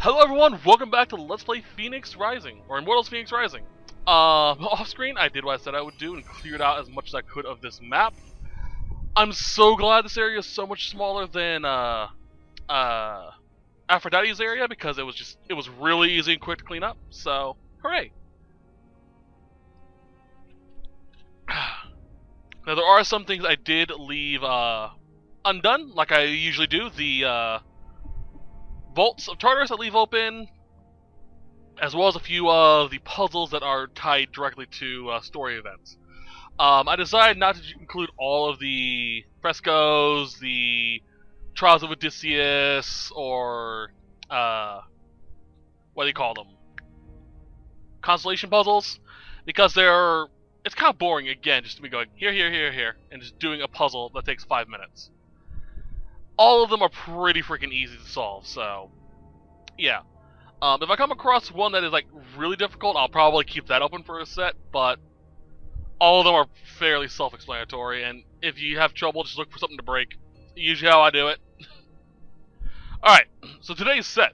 Hello everyone, welcome back to Let's Play Fenyx Rising, or Immortals Fenyx Rising. Off screen, I did what I said I would do and cleared out as much as I could of this map. I'm so glad this area is so much smaller than, Aphrodite's area, because it was really easy and quick to clean up, so, hooray. Now there are some things I did leave, undone, like I usually do. The, Beasts of Tartaros I leave open, as well as a few of the puzzles that are tied directly to story events. I decided not to include all of the frescoes, the Trials of Odysseus, or what do you call them? Constellation puzzles, because it's kind of boring again, just to be going here, and just doing a puzzle that takes 5 minutes. All of them are pretty freaking easy to solve, so yeah. If I come across one that is like really difficult, I'll probably keep that open for a set, but all of them are fairly self-explanatory, and if you have trouble, just look for something to break. Usually how I do it. Alright, so today's set.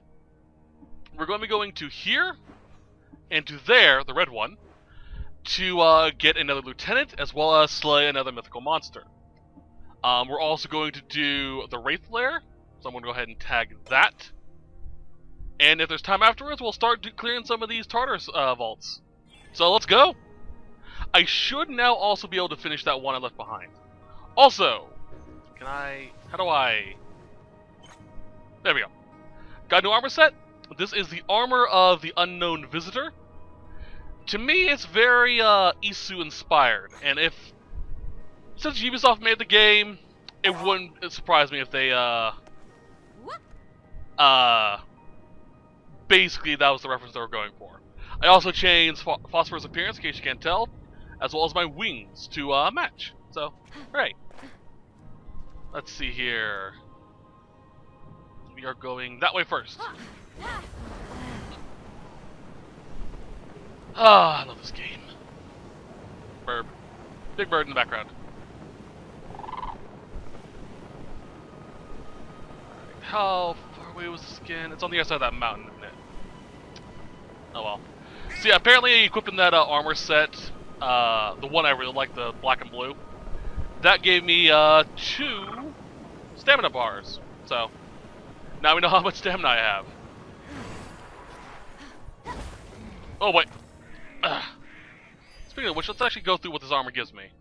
We're going to be going to here, and to there, the red one, to get another lieutenant, as well as slay another mythical monster. We're also going to do the Wraith Lair, so I'm going to go ahead and tag that. And if there's time afterwards, we'll start clearing some of these Tartaros vaults. So let's go! I should now also be able to finish that one I left behind. Also, how do I... There we go. Got a new armor set. This is the armor of the Unknown Visitor. To me, it's very Isu inspired, and since Ubisoft made the game, it wouldn't surprise me if they, basically that was the reference they were going for. I also changed Phosphorus' appearance, in case you can't tell, as well as my wings to, match. So, alright. Let's see here. We are going that way first. Ah, I love this game. Bird. Big bird in the background. How far away was this again? It's on the other side of that mountain, isn't it? Oh well. So yeah, apparently I equipped in that armor set, the one I really like, the black and blue. That gave me 2 stamina bars. So now we know how much stamina I have. Oh wait. Speaking of which, let's actually go through what this armor gives me.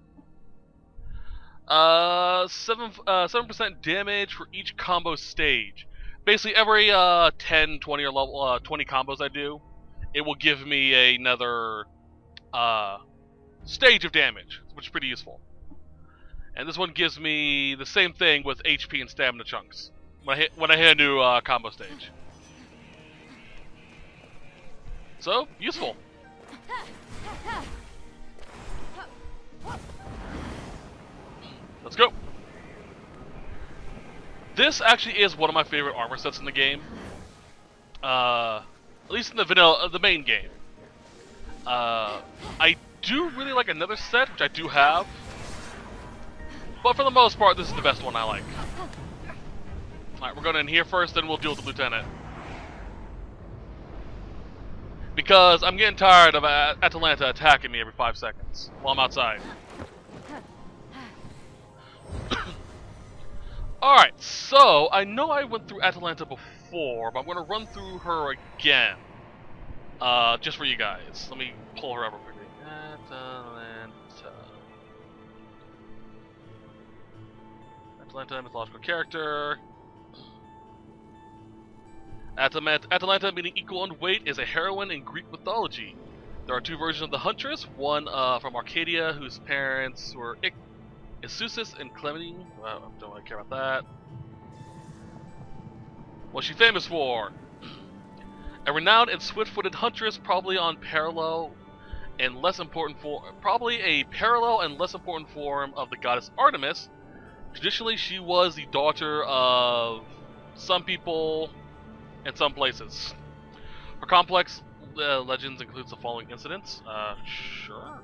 7% damage for each combo stage. Basically, every 10, 20, or level 20 combos I do, it will give me another stage of damage, which is pretty useful. And this one gives me the same thing with HP and stamina chunks when I hit a new combo stage. So useful. Let's go. This actually is one of my favorite armor sets in the game. At least in the main game. I do really like another set, which I do have. But for the most part, this is the best one I like. Alright, we're going in here first, then we'll deal with the lieutenant. Because I'm getting tired of Atalanta attacking me every 5 seconds while I'm outside. Alright, so I know I went through Atalanta before, but I'm going to run through her again. Just for you guys. Let me pull her up real quickly. Atalanta, mythological character. Atalanta, meaning equal in weight, is a heroine in Greek mythology. There are 2 versions of the Huntress, one from Arcadia, whose parents were Isusus and Clementine. Well, I don't really care about that. What's she famous for? A renowned and swift-footed huntress, probably a parallel and less important form of the goddess Artemis. Traditionally, she was the daughter of some people in some places. Her complex legends includes the following incidents. Sure.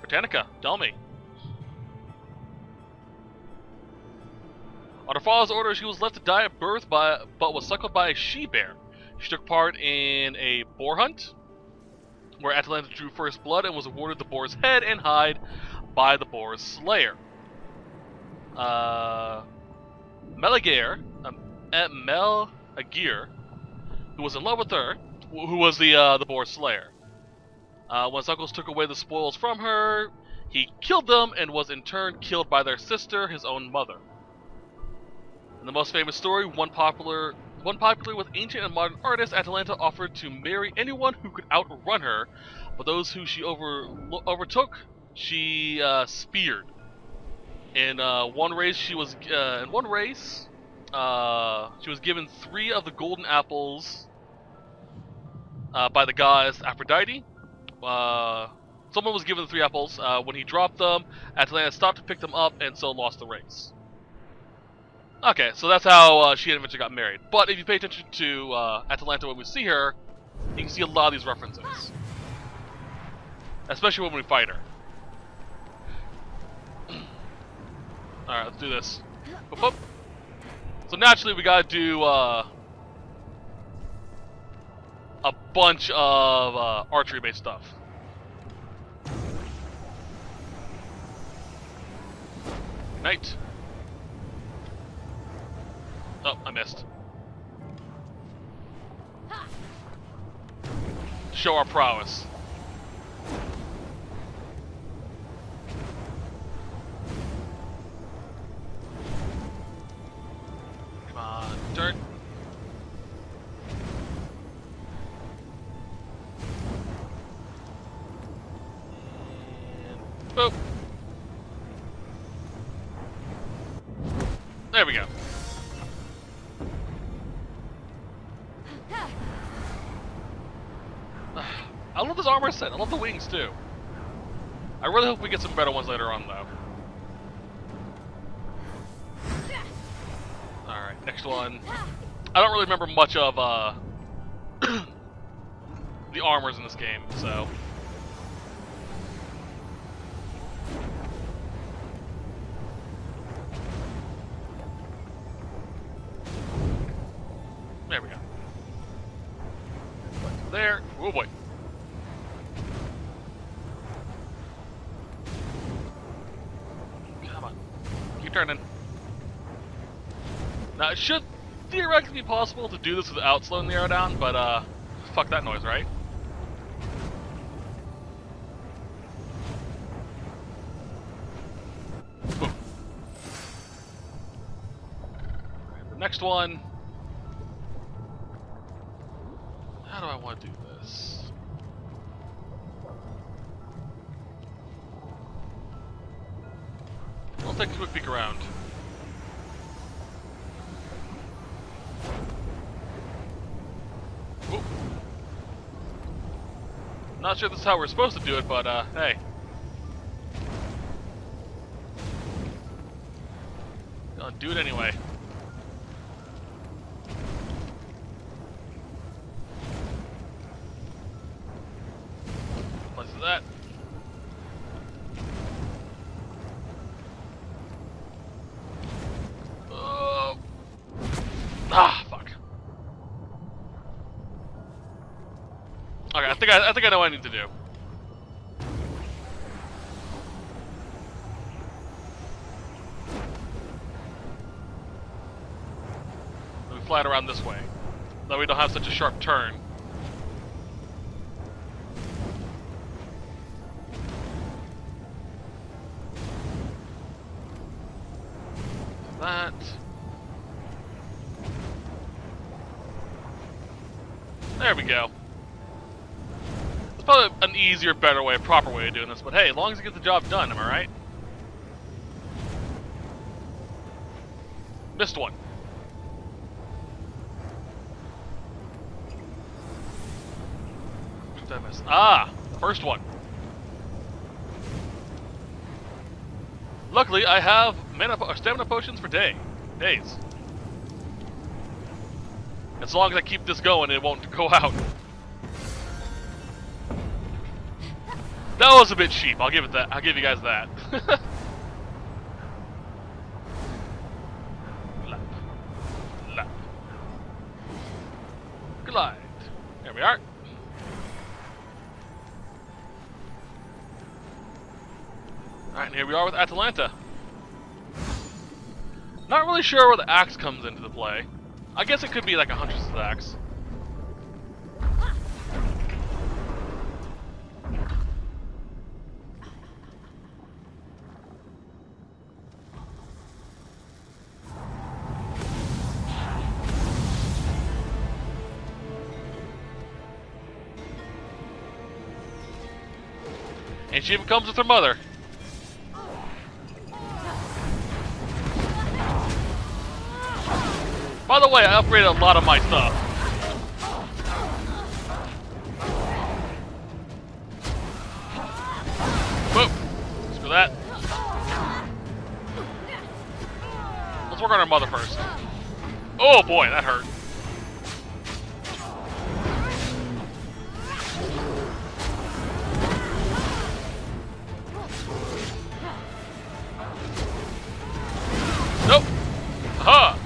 Britannica, tell me. On her father's order, she was left to die at birth, but was suckled by a she-bear. She took part in a boar hunt, where Atalanta drew first blood and was awarded the boar's head and hide by the boar's slayer. Melagir, who was in love with her, who was the boar's slayer. When his uncles took away the spoils from her, he killed them and was in turn killed by their sister, his own mother. In the most famous story, one popular with ancient and modern artists, Atalanta offered to marry anyone who could outrun her, but those who she overtook, she speared. In one race, she was given 3 of the golden apples by the goddess Aphrodite. Someone was given the 3 apples. When he dropped them, Atalanta stopped to pick them up and so lost the race. Okay, so that's how she and eventually got married. But if you pay attention to Atalanta when we see her, you can see a lot of these references. Especially when we fight her. Alright, let's do this. Boop, boop. So naturally we gotta do a bunch of archery-based stuff. Knight. Oh, I missed. Show our prowess. Come on, dirt. And boop. There we go. I love this armor set. I love the wings too. I really hope we get some better ones later on though. Alright, next one. I don't really remember much of the armors in this game, so. There we go. There. Oh boy. Come on. Keep turning. Now, it should theoretically be possible to do this without slowing the arrow down, but, fuck that noise, right? Boom. Right, the next one. How do I want to do this? I'll take a quick peek around. Ooh. Not sure this is how we're supposed to do it, but hey. I'll do it anyway. That. Fuck. Okay, I think I know what I need to do. Let me fly it around this way. That we don't have such a sharp turn. That. There we go. It's probably an easier, better way, proper way of doing this, but hey, as long as you get the job done, am I right? Missed one. What did I miss? Ah! First one. Luckily, I have stamina potions for days. As long as I keep this going, it won't go out. That was a bit cheap. I'll give it that. I'll give you guys that. petrified. There we are. Alright, and here we are with Atalanta. Not really sure where the axe comes into the play. I guess it could be like a huntress axe. And she even comes with her mother. By the way, I upgraded a lot of my stuff. Whoop! Screw that. Let's work on our mother first. Oh boy, that hurt. Nope. Aha!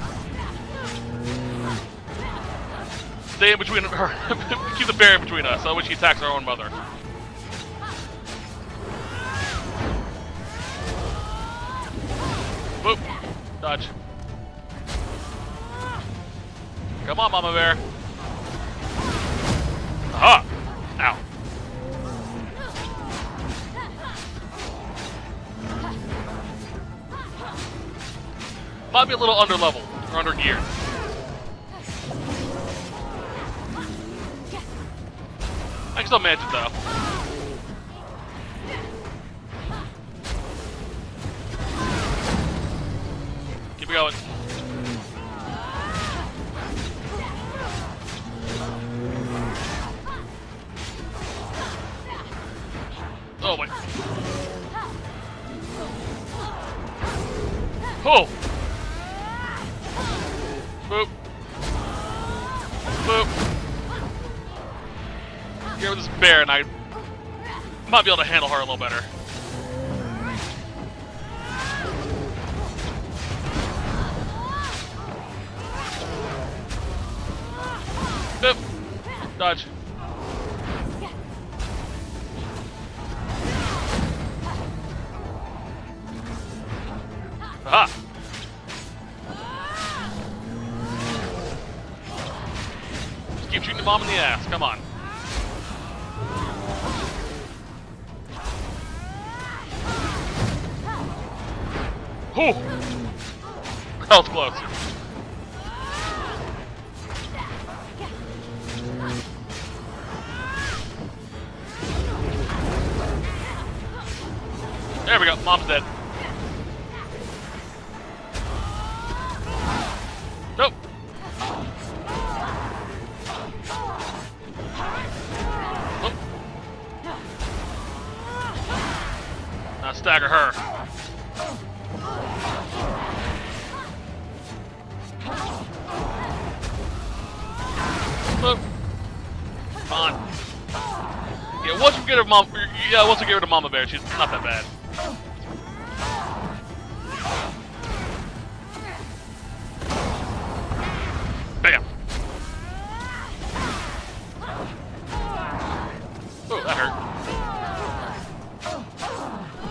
Stay in between her. Keep the bear in between us, so when she attacks our own mother. Boop. Dodge. Come on, Mama Bear. Aha! Ow. Might be a little under level or under gear. I can still manage it though. Keep it going. Oh my. Oh! Boop. Boop. Here with this bear, and I might be able to handle her a little better. Boop. Dodge. Aha! Just keep shooting the mom in the ass. Come on. Whew! That was close. There we go. Mom's dead. Nope. Nope. Now stagger her. Look. Come on. Yeah, once we get her once we get rid of Mama Bear, she's not that bad. Bam. Oh, that hurt.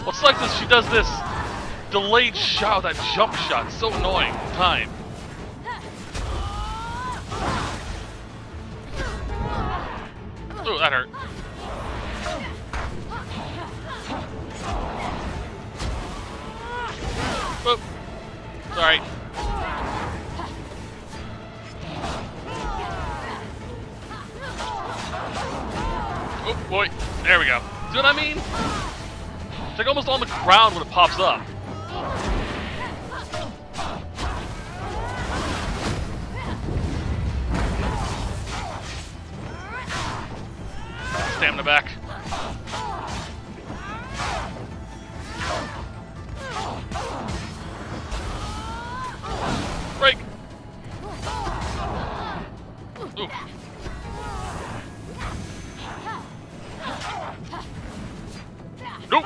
What sucks is she does this delayed shot, that jump shot. It's so annoying. Time. Ooh, that hurt. Boop. Sorry. Oh boy. There we go. See what I mean? It's like almost on the ground when it pops up. Stamina back. Break. Ooh. Nope.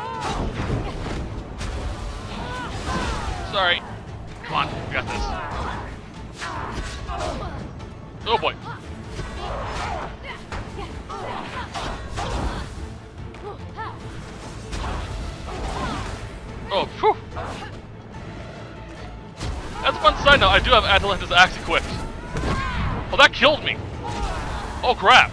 Sorry. Come on, we got this. Oh boy. I do have Atalanta's axe equipped. Oh, that killed me! Oh, crap!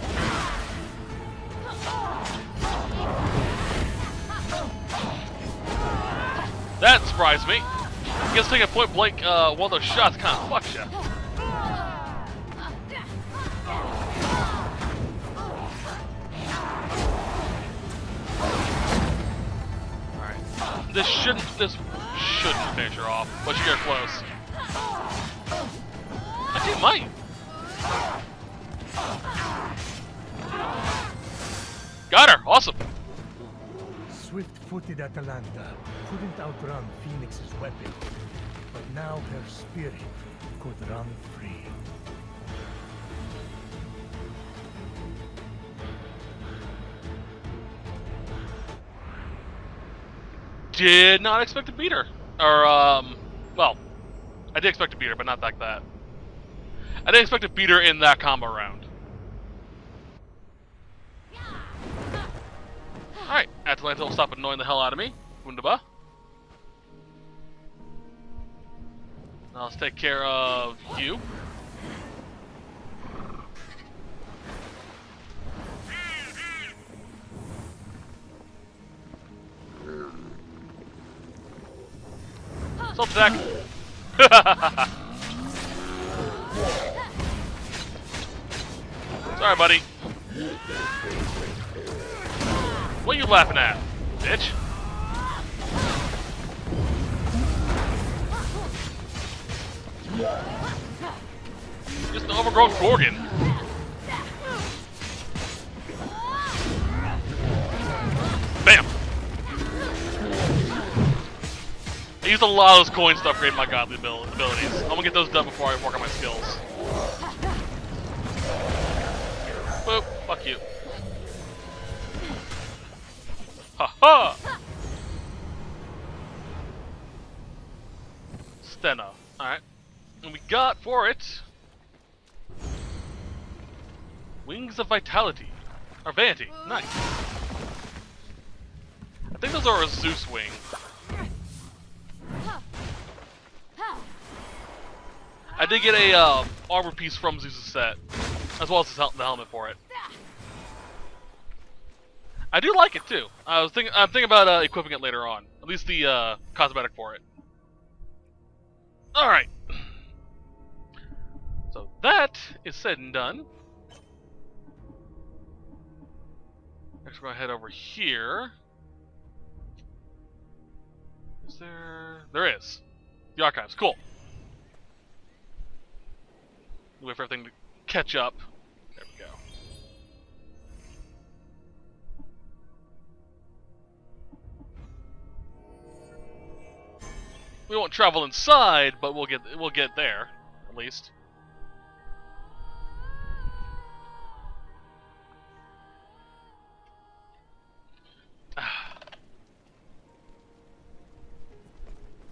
That surprised me. I guess taking a point blank, one of those shots kind of fucks you. Alright. This shouldn't finish her off, but you get close. Actually, it might. Got her! Awesome! Swift-footed Atalanta couldn't outrun Phoenix's weapon, but now her spirit could run free. Did not expect to beat her. Or, well, I did expect to beat her, but not like that. I didn't expect to beat her in that combo round. Alright, Atalanta will stop annoying the hell out of me. Wunderbar. Now let's take care of you. Self-attack. Sorry, buddy. What are you laughing at, bitch? Just an overgrown Gorgon. Bam! I used a lot of those coins to upgrade my godly abilities. I'm gonna get those done before I work on my skills. Boop. Fuck you. Ha ha! Stena. Alright. And we got for it Wings of Vitality. Or Vanity. Nice. I think those are a Zeus wing. I did get a armor piece from Zeus' set, as well as the helmet for it. I do like it too. I'm thinking about equipping it later on. At least the cosmetic for it. All right. So that is said and done. Next, we're gonna head over here. Is there? There is. The archives. Cool. Wait for everything to catch up. There we go. We won't travel inside, but we'll get there at least.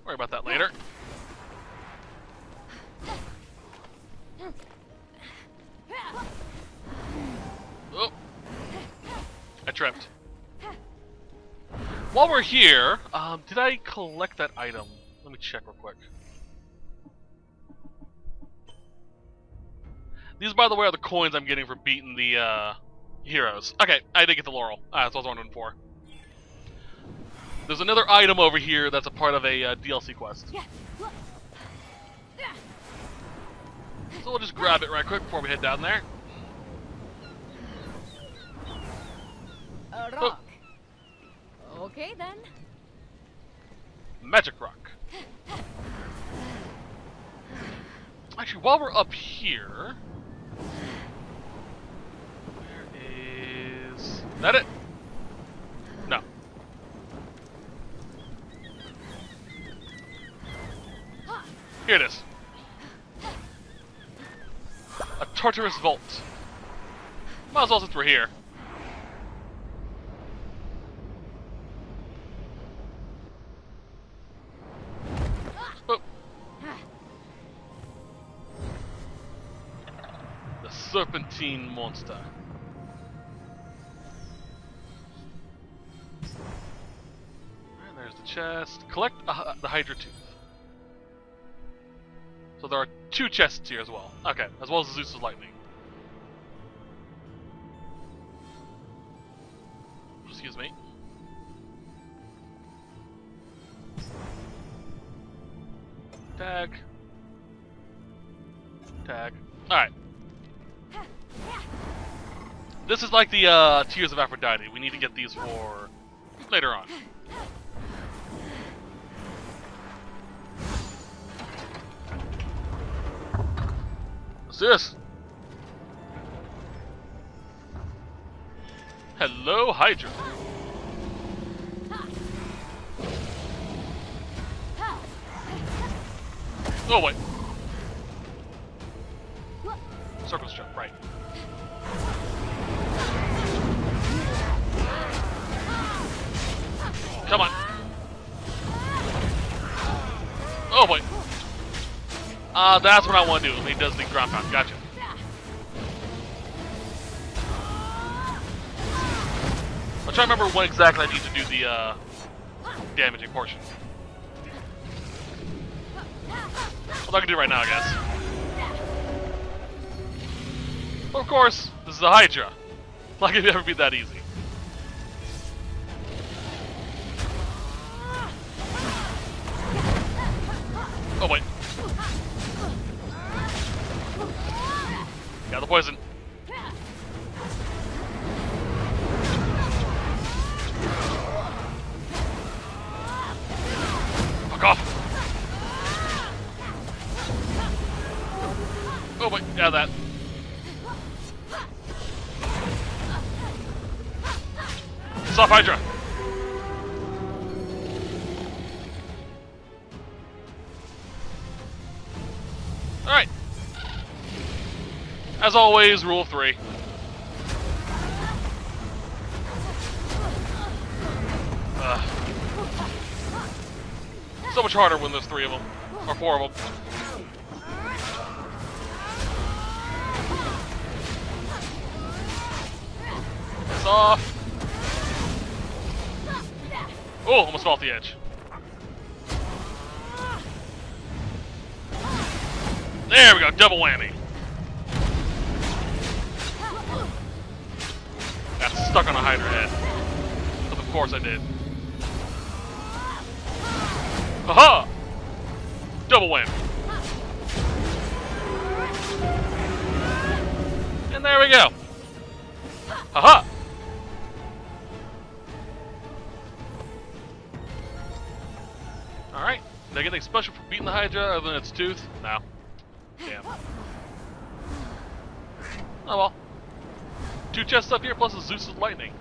Worry about that later. Oh, I tripped. While we're here, did I collect that item? Let me check real quick. These, by the way, are the coins I'm getting for beating the heroes. Okay, I did get the laurel. That's what I was wondering for. There's another item over here that's a part of a DLC quest. So we'll just grab it right quick before we head down there. A rock. Oh. Okay then. Magic rock. Actually, while we're up here, where is that? It? No. Here it is. A Tartarus vault. Might as well since we're here. Oh. The Serpentine Monster. And there's the chest. Collect the Hydra Tooth. So there are 2 chests here as well. Okay, as well as Zeus's lightning. Excuse me. Tag. Tag. Alright. This is like the Tears of Aphrodite. We need to get these for later on. What's this? Hello, Hydra. Oh, wait. Circle jump, right. Come on. Oh, wait. That's what I want to do. He does the ground pound. Gotcha. I'm trying to remember when exactly I need to do the damaging portion. Well, I can do it right now, I guess. Of course, this is a Hydra. Like it would ever be that easy. Oh wait. Got the poison. Fuck off. Oh wait, yeah, that. Stop, Hydra. Alright. As always, rule 3. So much harder when there's 3 of them. Or 4 of them. It's off. Oh, almost fell off the edge. There we go, double whammy. Got stuck on a Hydra head. But of course I did. Haha! Double whammy. And there we go. Haha! Alright. Did I get anything special for beating the Hydra other than its tooth? No. Damn. Oh well. 2 chests up here plus a Zeus's lightning.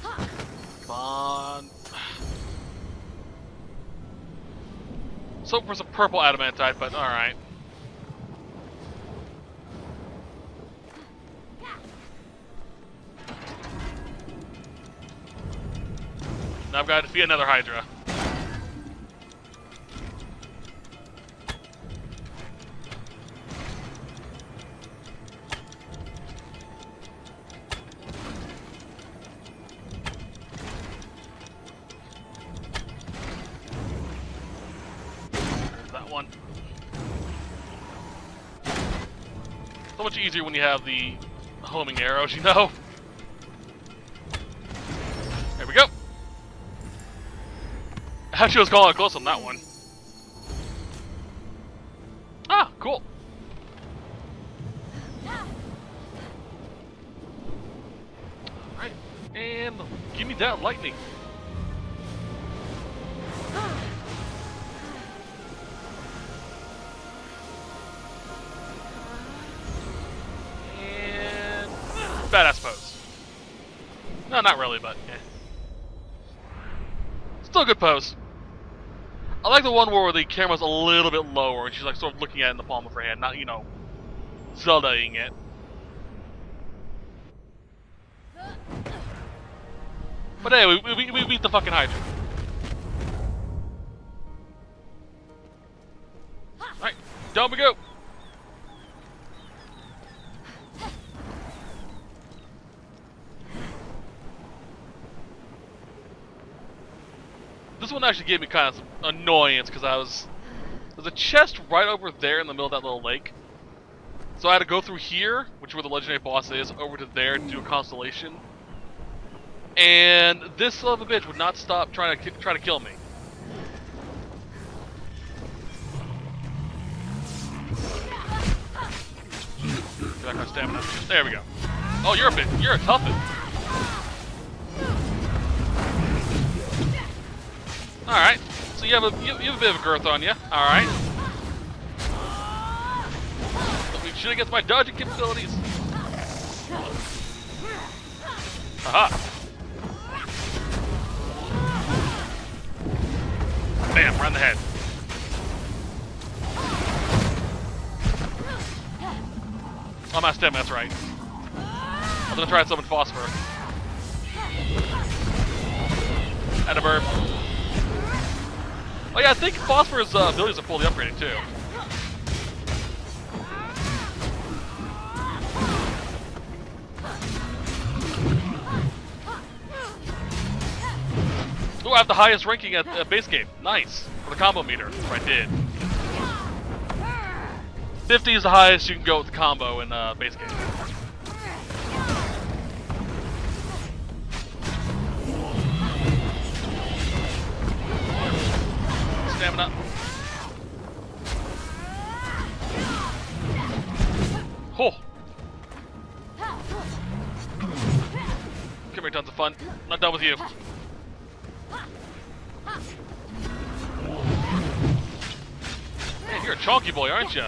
Come on. So for some purple adamantite, but alright. Now I've got to defeat another Hydra. There's that one. So much easier when you have the homing arrows, you know? There we go. Actually, I was calling it close on that one. Ah, cool. Alright, and give me that lightning. And badass pose. No, not really, but eh. Still a good pose. I like the one where the camera's a little bit lower and she's like sort of looking at it in the palm of her hand, not, you know, Zelda-ing it. But hey, we beat the fucking Hydra. Alright, down we go. This one actually gave me kind of some annoyance because there's a chest right over there in the middle of that little lake. So I had to go through here, which is where the legendary boss is, over to there to do a constellation. And this son of a bitch would not stop trying to kill me. Get back my stamina. There we go. Oh, you're a toughie. All right. So you have a bit of a girth on you. All right. But we should against my dodging capabilities. Aha. Bam! Right in the head. I'm out of stamina. That's right. I'm gonna try and summon Phosphor. And a burp. Oh yeah, I think Phosphor's abilities are fully upgraded too. Ooh, I have the highest ranking at base game. Nice. For the combo meter. That's what I did. 50 is the highest you can go with the combo in base game. Stamina. Oh. Come here, tons of fun. Not done with you. Man, you're a chonky boy, aren't you?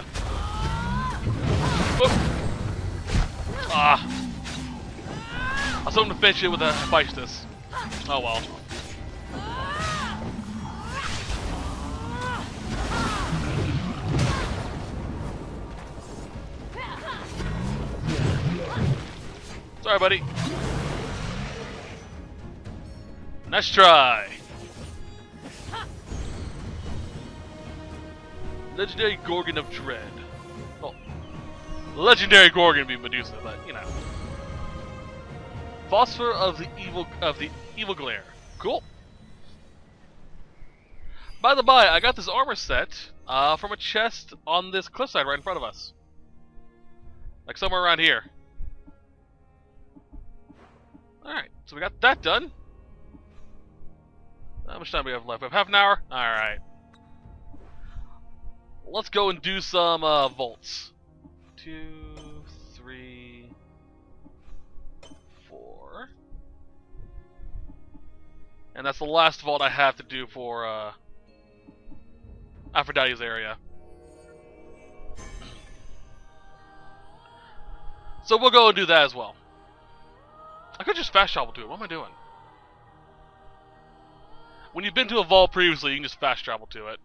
Whoop. Ah. I was hoping to finish it with a Hephaestus. Oh well. Sorry, buddy. Nice try. Legendary Gorgon of Dread. Well, legendary Gorgon would be Medusa, but you know. Phosphor of the evil glare. Cool. By the by, I got this armor set from a chest on this cliffside right in front of us. Like somewhere around here. Alright, so we got that done. How much time do we have left? We have half an hour? Alright. Let's go and do some volts. 2, 3, 4. And that's the last vault I have to do for Aphrodite's area. So we'll go and do that as well. I could just fast travel to it. What am I doing? When you've been to a vault previously, you can just fast travel to it.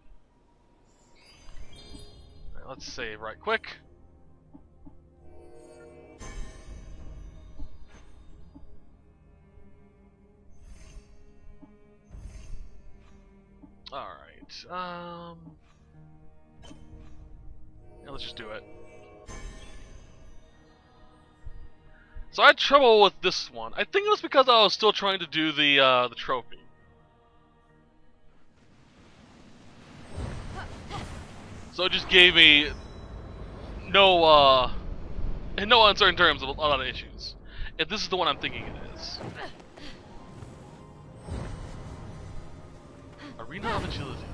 Alright, let's save right quick. Alright, yeah, let's just do it. So I had trouble with this one. I think it was because I was still trying to do the trophy. So it just gave me no in no uncertain terms of a lot of issues. If this is the one I'm thinking it is. Arena of Agility.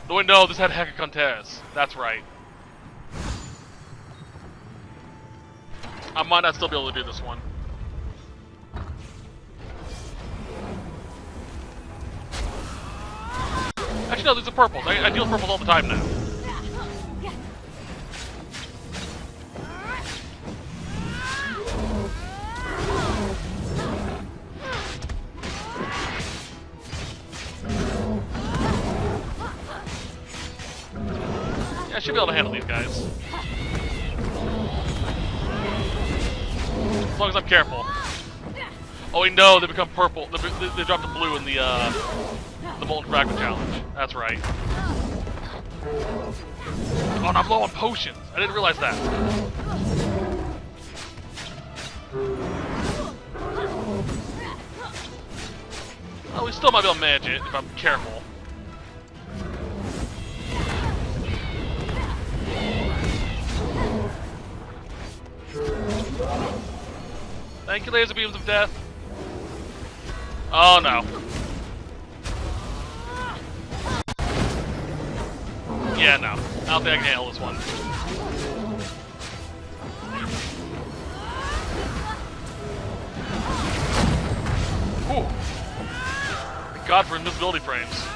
No, wait, no, this had Hecacontes. That's right. I might not still be able to do this one. Actually, no, these are purples. I deal with purples all the time now. Yeah, I should be able to handle these guys. As long as I'm careful. Oh wait, no, they become purple. They drop the blue in the Molten Fragment Challenge. That's right. Oh, and I'm low on potions. I didn't realize that. Oh, we still might be able to manage it if I'm careful. Thank you, laser beams of death. Oh no. Yeah, no. I don't think I can handle this one. Whew. Thank God for invisibility frames.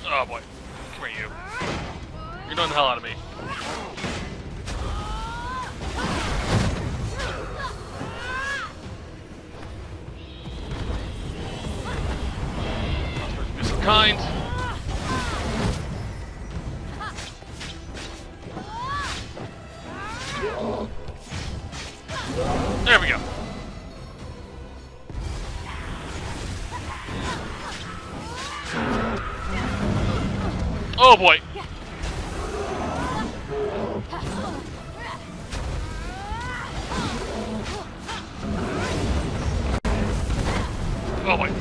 Oh boy. Come here, you. You're annoying the hell out of me. Be so kind. There we go. Oh boy. Oh boy.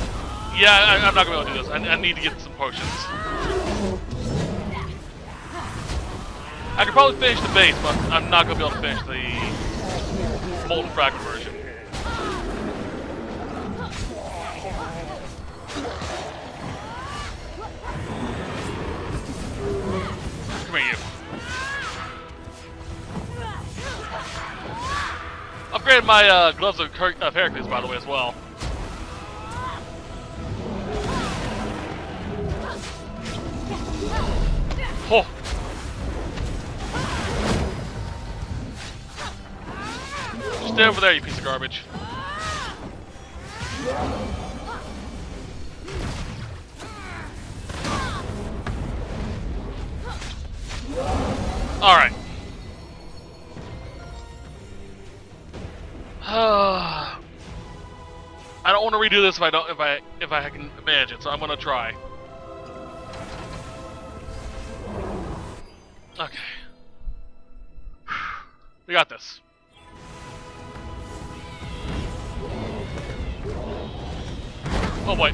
Yeah, I'm not gonna be able to do this. I need to get some potions. I could probably finish the base, but I'm not gonna be able to finish the molten fragment version. Come here, you. Upgraded my gloves of Heracles, by the way, as well. Oh. Just stay over there, you piece of garbage. All right. I don't want to redo this if I can manage it, so I'm gonna try. Okay. We got this. Oh boy.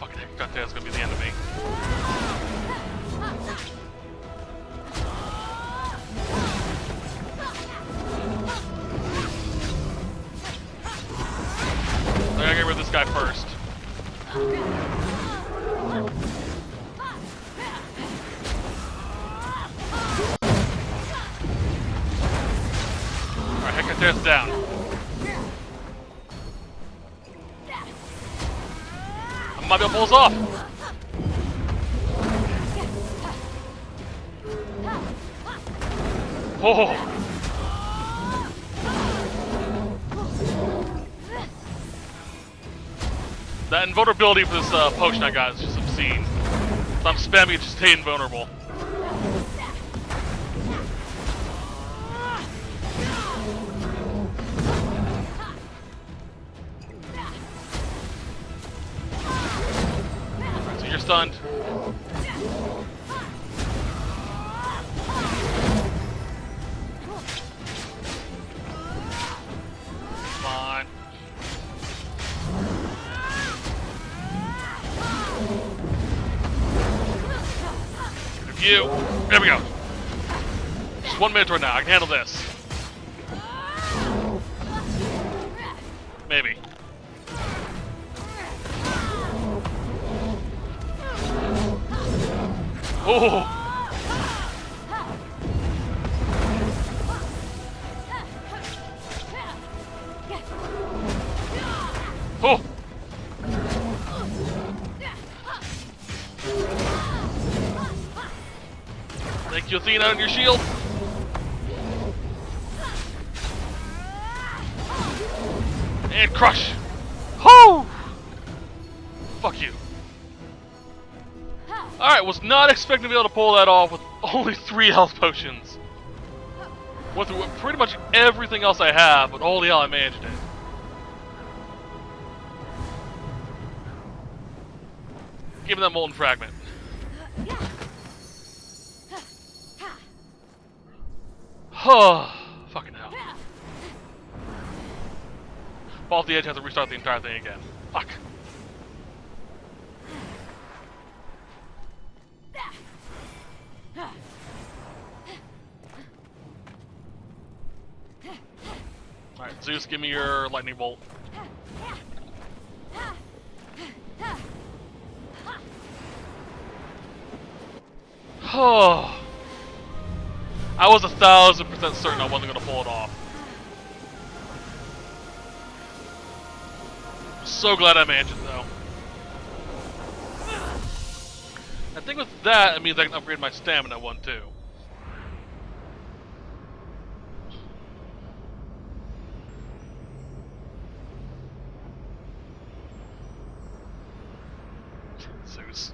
Fucking heck, God, that's gonna be the end of me. I gotta get rid of this guy first. Alright, Hecate's down. I might be able to pull this off. Oh. That invulnerability for this potion I got is just obscene. So I'm spamming it to stay invulnerable. Alright, so you're stunned. Fine. You. There we go. Just 1 minute right now. I can handle this. Maybe. Oh. Oh. Thank you, Athena, on your shield. And crush. Whoo! Fuck you. Alright, was not expecting to be able to pull that off with only 3 health potions. Went through pretty much everything else I have, but holy hell, I managed it. Give me that molten fragment. Oh, fucking hell. Fall off the edge, have to restart the entire thing again. Fuck. Alright, Zeus, give me your lightning bolt. Oh. I was 1000% certain I wasn't gonna pull it off. So glad I managed it though. I think with that, it means I can upgrade my stamina one too. Zeus.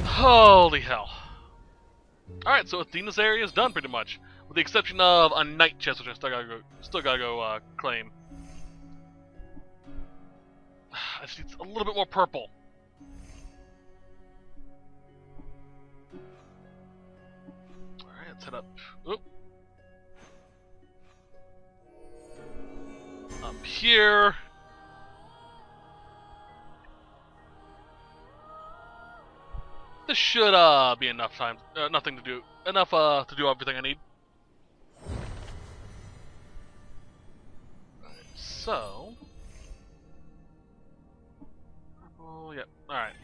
Holy hell. Alright, so Athena's area is done pretty much. With the exception of a night chest, which I still gotta go claim. I just need a little bit more purple. Alright, let's head up. Oop. Up here. This should be enough time, enough to do everything I need. Right, so, oh yeah, all right.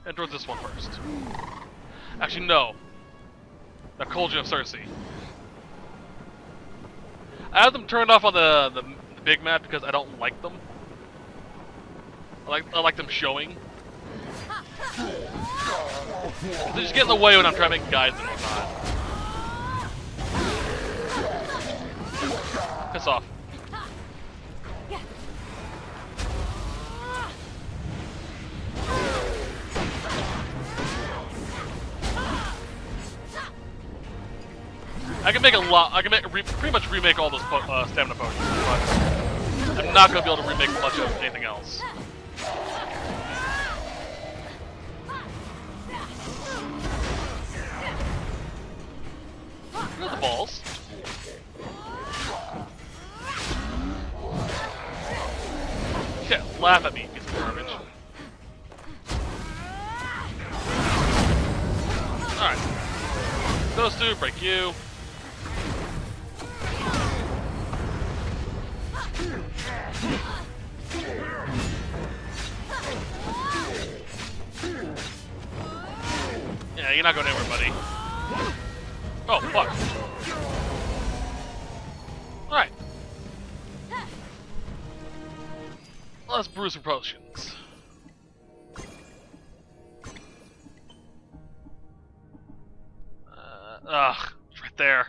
Head towards this one first. Actually, no. The Cauldron of Circe. I have them turned off on the big map because I don't like them. I like them showing. They just get in the way when I'm trying to make guides and whatnot. Piss off. I can make a lot. I can pretty much remake all those stamina potions, but I'm not gonna be able to remake much of anything else. Here's the balls. Yeah, laugh at me, piece of garbage. Alright. Those two, break you. Yeah, you're not going anywhere, buddy. Oh, fuck. Alright. Let's brew some potions. It's right there.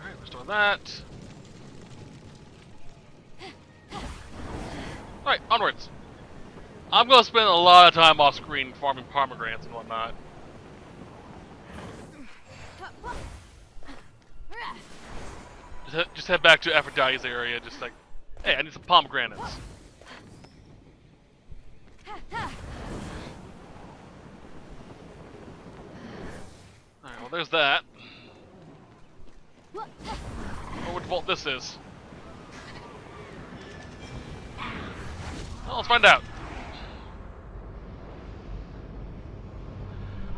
Alright, restore that. Alright, onwards. I'm gonna spend a lot of time off screen farming pomegranates and whatnot. Just head back to Aphrodite's area, just like, hey, I need some pomegranates. Alright, well there's that. I wonder what vault this is. Well, let's find out.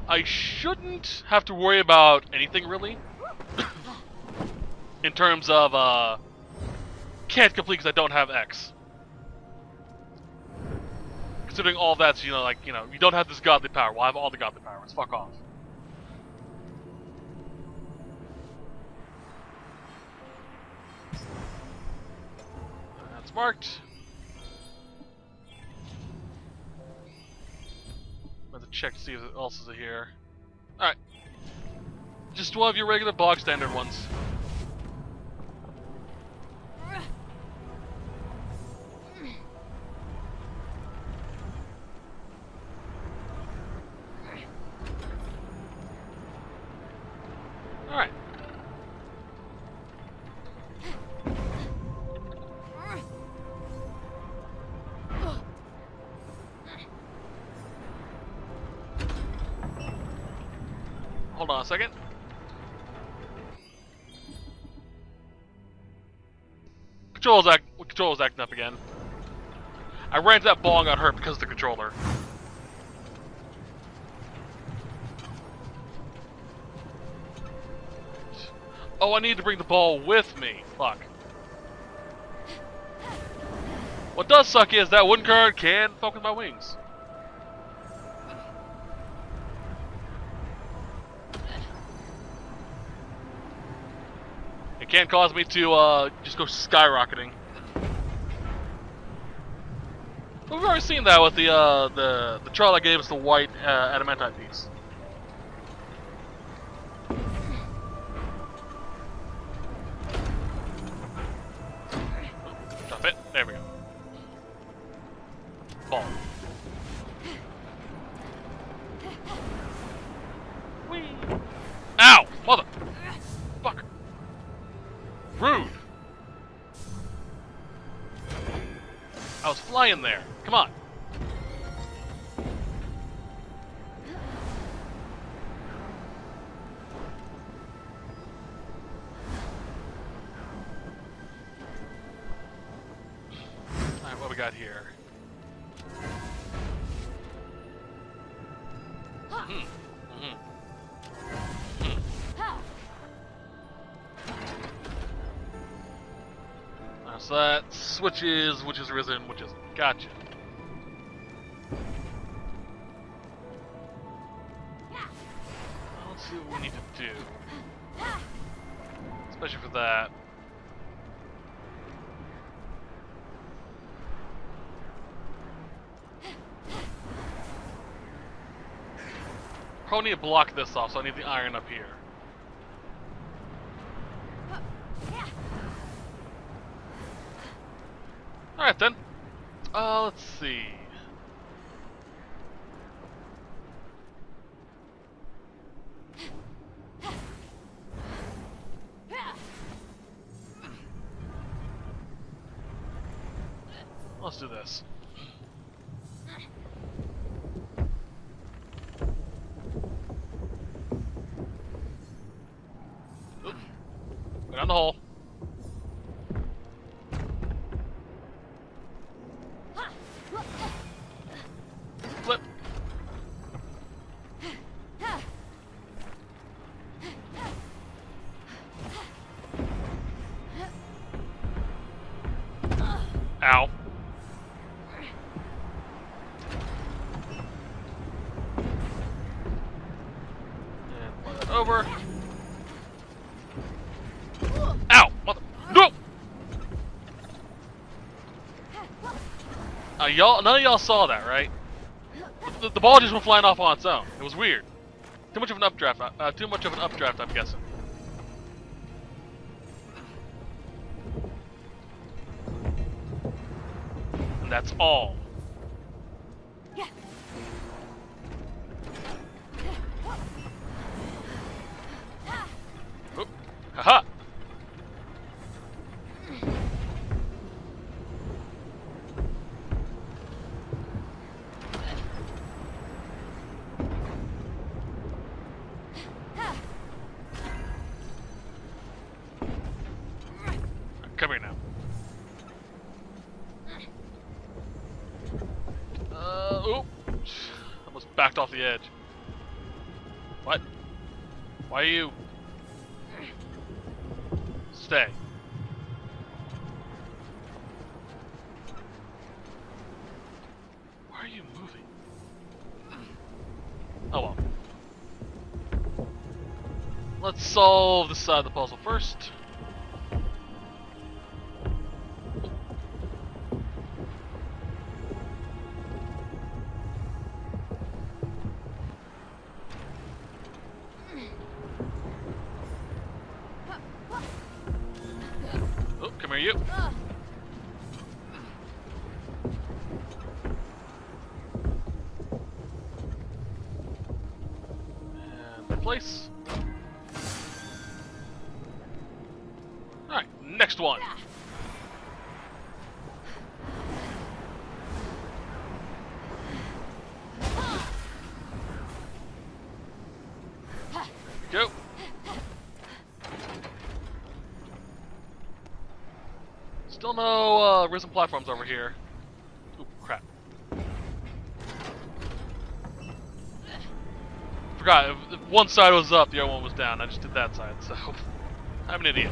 I shouldn't have to worry about anything really. In terms of, can't complete because I don't have X. Considering all that's, you know, like, you know, you don't have this godly power. Well, I have all the godly powers. Fuck off. That's marked. I have to check to see if else is here. Alright. Just one of your regular bog standard ones. Hold on a second. Control's acting up again. I ran to that ball and got hurt because of the controller. Oh, I need to bring the ball with me. Fuck. What does suck is that wooden card can fuck with my wings. It can cause me to just go skyrocketing. But we've already seen that with the trial that gave us the white adamantite piece. Drop it. There we go. Ball. Whee! Ow! Mother! Fuck! Rude! I was flying there. Come on. Alright, what we got here? So that switches, which is risen, which isn't. Gotcha. Let's see what we need to do. Especially for that. Probably need to block this off, so I need the iron up here. Alright then. Let's see. Let's do this. Oop. Go down the hole. Flip. Ow. And play that over. Ow! Mother. No! None of y'all saw that, right? The ball just went flying off on its own. It was weird. Too much of an updraft. I'm guessing. And that's all. Oop. Haha. Come here now. Oop. Almost backed off the edge. What? Why are you? Stay. Why are you moving? Oh well. Let's solve this side of the puzzle first. Oh, come here, you. And place. Alright, next one. Still no risen platforms over here. Oop, crap. Forgot, if one side was up, the other one was down. I just did that side, so I'm an idiot.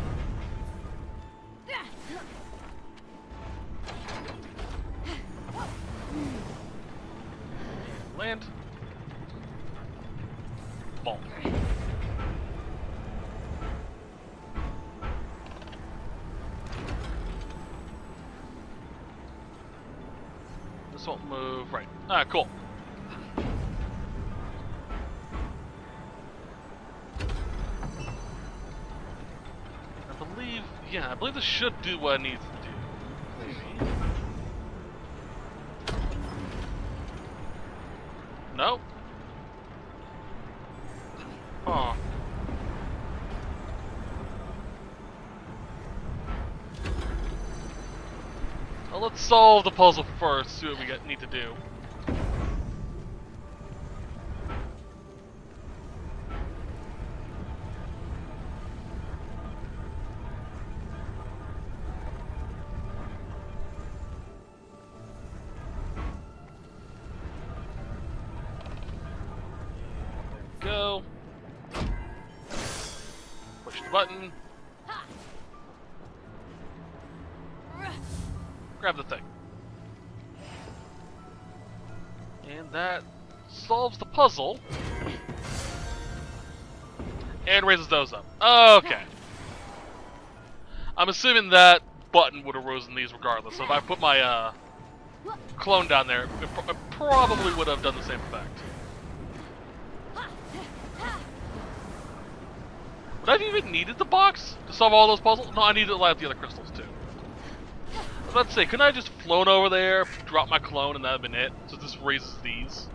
Land. Vault. This won't move. Right. Ah, cool. I believe this should do what it needs to do. Maybe. No? Huh. Well, let's solve the puzzle first, see what we need to do. Go. Push the button. Grab the thing. And that solves the puzzle. And raises those up. Okay. I'm assuming that button would have risen these regardless. So if I put my clone down there, it probably would have done the same effect. Would I have even needed the box to solve all those puzzles? No, I needed to light up the other crystals too. I was about to say, couldn't I have just flown over there, drop my clone, and that would have been it? So this raises these.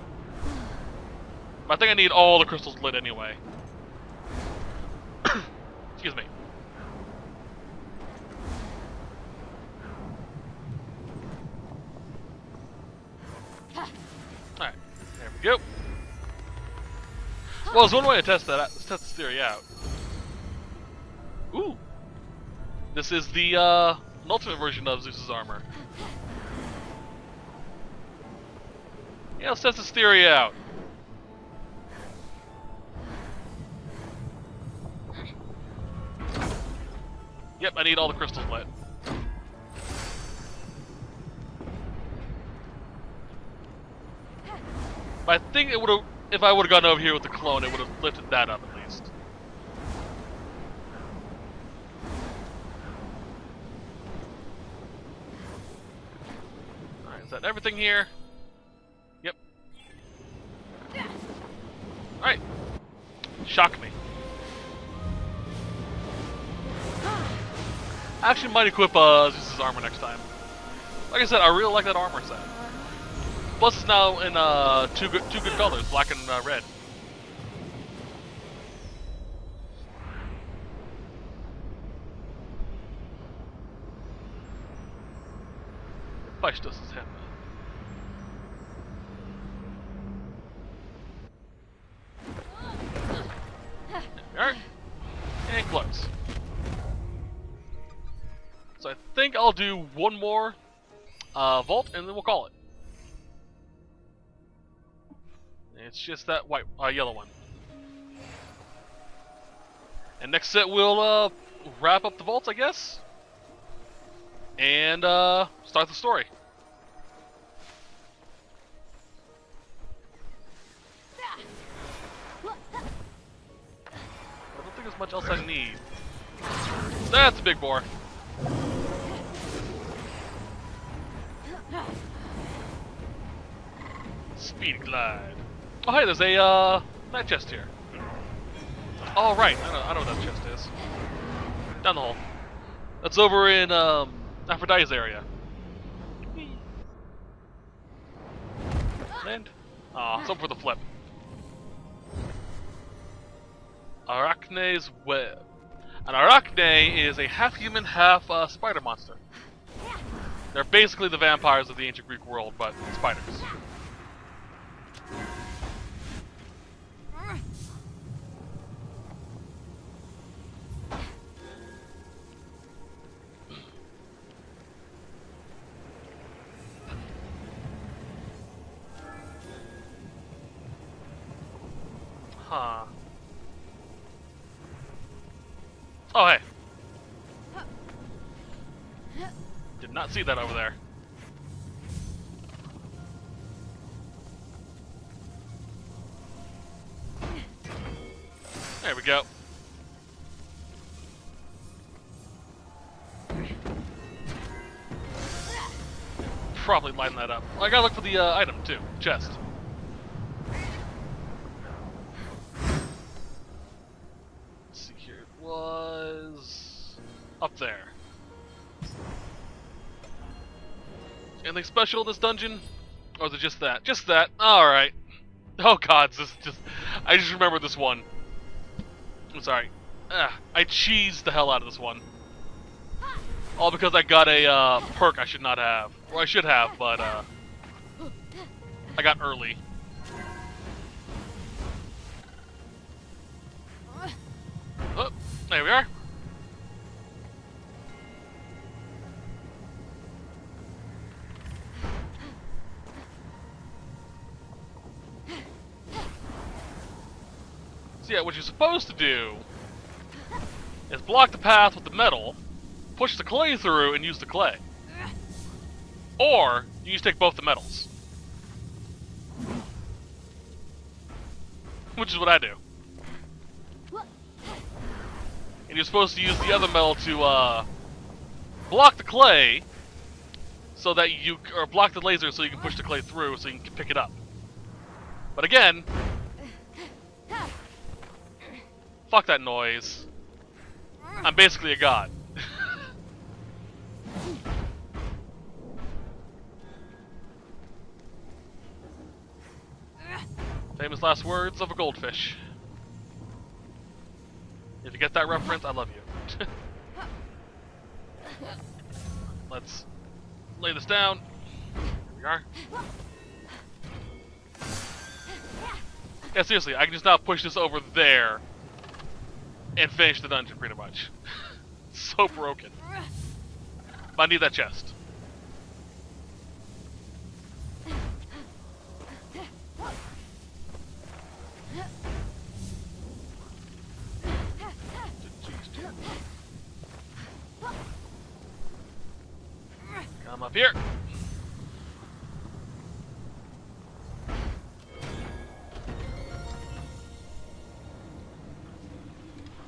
But I think I need all the crystals lit anyway. Excuse me. Alright, there we go. Well, there's one way to test that. Let's test this theory out. Ooh! This is the ultimate version of Zeus's armor. Yeah, let's test this theory out. Yep, I need all the crystals lit. But I think it would have, if I would have gone over here with the clone, it would have lifted that up at least. Alright, is that everything here? Yep. Alright. Shock me. I actually might equip Zeus's armor next time. Like I said, I really like that armor set. Plus, it's now in two good colors, black and red. Vielleicht das ist Hemd. There we are. And close. So I think I'll do one more vault, and then we'll call it. It's just that yellow one. And next set we'll wrap up the vaults, I guess, and start the story. I don't think there's much else I need. That's a big bore. Speed glide. Oh hey, there's a night chest here. Oh right, I know what that chest is. Down the hole. That's over in Aphrodite's area. Land. Ah, it's over for the flip. Arachne's web. An arachne is a half-human, half-spider monster. They're basically the vampires of the ancient Greek world, but spiders. Huh. Oh, hey. Did not see that over there. There we go. Probably line that up. I gotta look for the item too. Chest. Let's see here. It was up there. Anything special in this dungeon? Or is it just that? Just that. Alright. Oh god, this is just... I just remember this one. I'm sorry. I cheesed the hell out of this one. All because I got a perk I should not have. Or I should have, but I got early. Oh, there we are. So yeah, what you're supposed to do is block the path with the metal, push the clay through, and use the clay. Or, you just take both the metals. Which is what I do. And you're supposed to use the other metal to block the clay, so that you, or block the laser so you can push the clay through so you can pick it up. But again, fuck that noise. I'm basically a god. Famous last words of a goldfish. If you get that reference, I love you. Let's lay this down. Here we are. Yeah, seriously, I can just now push this over there and finish the dungeon, pretty much. So broken. But I need that chest. Come up here.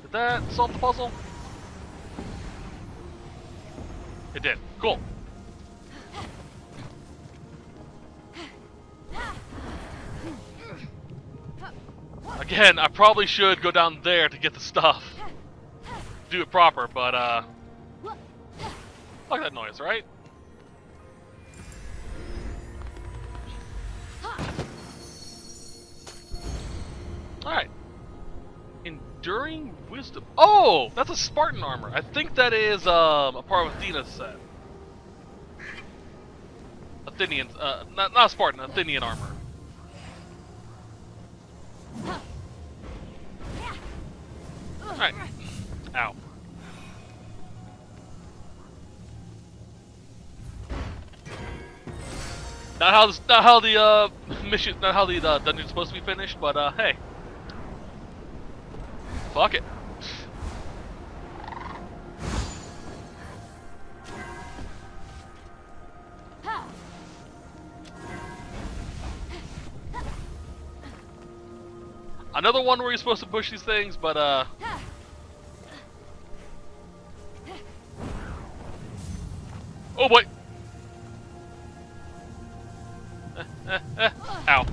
Did that solve the puzzle? It did. Cool. Again, I probably should go down there to get the stuff. Do it proper, but fuck that noise, right? Alright. Enduring Wisdom. Oh! That's a Spartan armor. I think that is a part of Athena's set. Athenian, not Spartan, Athenian armor. Alright. Ow. Not how the mission, not how the dungeon's supposed to be finished, but hey. Fuck it. Another one where you're supposed to push these things, but oh boy! Ow.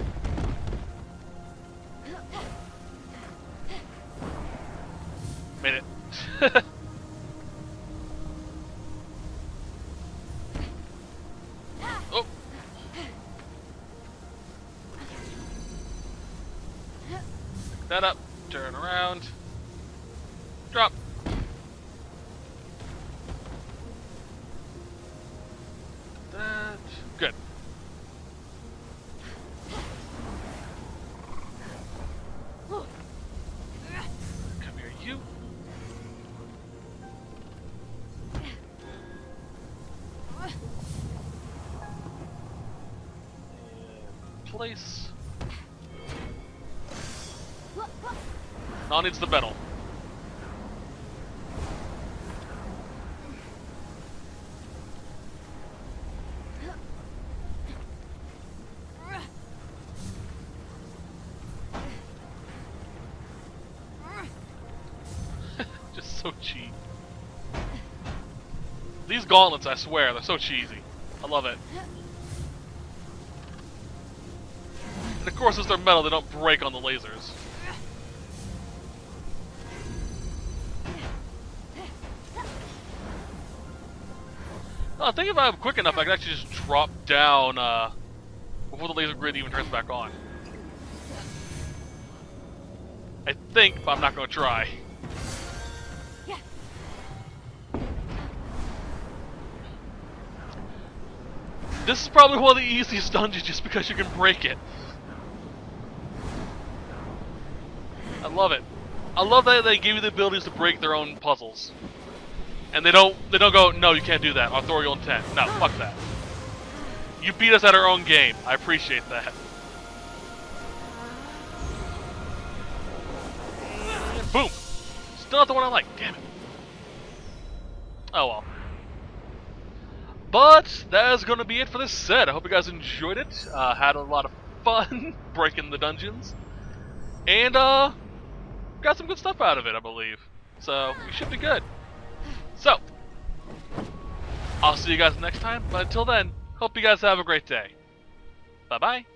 Made it. Oh. Pick that up. Turn around. Drop. That. Good. Come here, you. And place. Now needs the metal. Just so cheap. These gauntlets, I swear, they're so cheesy. I love it. And of course, since they're metal, they don't break on the lasers. I think if I'm quick enough, I can actually just drop down before the laser grid even turns back on. I think, but I'm not going to try. This is probably one of the easiest dungeons just because you can break it. I love it. I love that they give you the abilities to break their own puzzles. And they don't go, no, you can't do that, authorial intent. No, fuck that. You beat us at our own game. I appreciate that. Boom! Still not the one I like, damn it. Oh well. But that is going to be it for this set. I hope you guys enjoyed it. Had a lot of fun breaking the dungeons. And got some good stuff out of it, I believe. So, we should be good. So, I'll see you guys next time. But until then, hope you guys have a great day. Bye-bye.